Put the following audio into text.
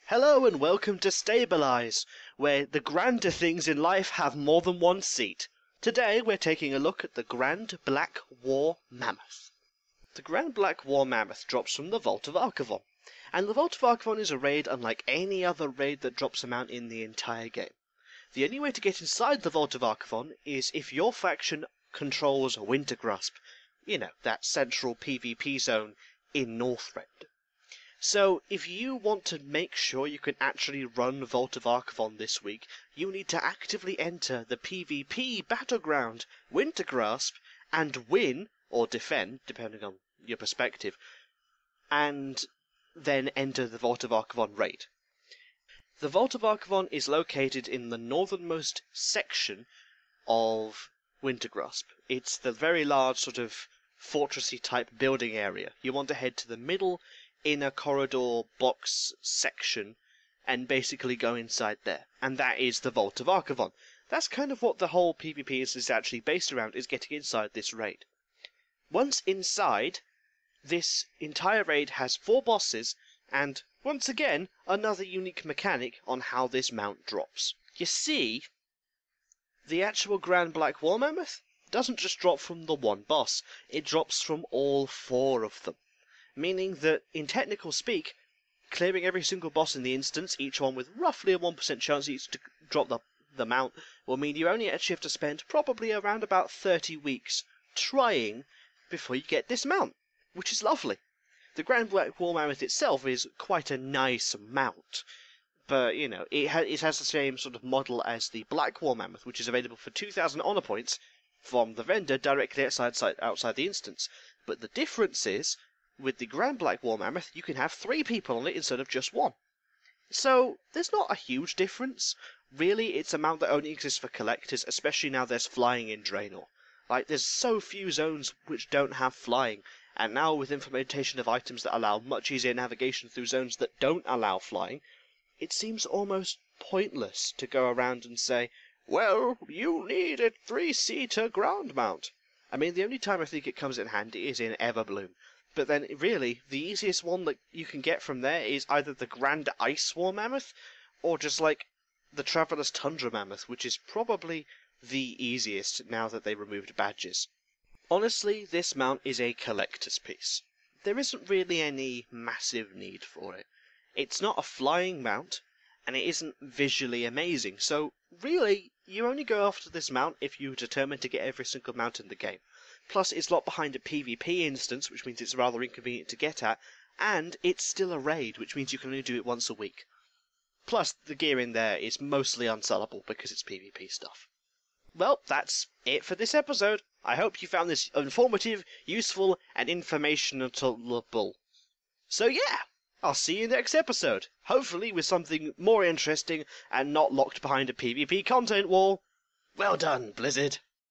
Hello and welcome to Stable-Ise, where the grander things in life have more than one seat. Today we're taking a look at the Grand Black War Mammoth. The Grand Black War Mammoth drops from the Vault of Archivon, and the Vault of Archivon is a raid unlike any other raid that drops a mount in the entire game. The only way to get inside the Vault of Archivon is if your faction controls Wintergrasp, that central PvP zone in Northrend. So, if you want to make sure you can actually run Vault of Archivon this week, you need to actively enter the PvP battleground, Wintergrasp, and win, or defend, depending on your perspective, and then enter the Vault of Archivon raid. The Vault of Archivon is located in the northernmost section of Wintergrasp. It's the very large sort of fortressy type building area. You want to head to the middle inner corridor box section and basically go inside there, and that is the Vault of Archivon. That's kind of what the whole PvP is actually based around, is getting inside this raid. Once inside, this entire raid has 4 bosses and, once again, another unique mechanic on how this mount drops. You see, the actual Grand Black War Mammoth doesn't just drop from the one boss, it drops from all 4 of them. Meaning that, in technical speak, clearing every single boss in the instance, each one with roughly a 1% chance each to drop the mount, will mean you only actually have to spend probably around about 30 weeks trying before you get this mount, which is lovely. The Grand Black War Mammoth itself is quite a nice mount, but, it has the same sort of model as the Black War Mammoth, which is available for 2,000 honor points from the vendor directly outside the instance. But the difference is, with the Grand Black War Mammoth, you can have 3 people on it instead of just 1. So, there's not a huge difference. Really, it's a mount that only exists for collectors, especially now there's flying in Draenor. There's so few zones which don't have flying, and now with implementation of items that allow much easier navigation through zones that don't allow flying, it seems almost pointless to go around and say, well, you need a 3-seater ground mount. I mean, the only time I think it comes in handy is in Everbloom. But then, really, the easiest one that you can get from there is either the Grand Ice War Mammoth, or just the Traveler's Tundra Mammoth, which is probably the easiest now that they removed badges. Honestly, this mount is a collector's piece. There isn't really any massive need for it. It's not a flying mount, and it isn't visually amazing, so really, you only go after this mount if you determine to get every single mount in the game. Plus, it's locked behind a PvP instance, which means it's rather inconvenient to get at, and it's still a raid, which means you can only do it once a week. Plus, the gear in there is mostly unsellable because it's PvP stuff. Well, that's it for this episode. I hope you found this informative, useful, and informational. So yeah, I'll see you next episode, hopefully with something more interesting and not locked behind a PvP content wall. Well done, Blizzard.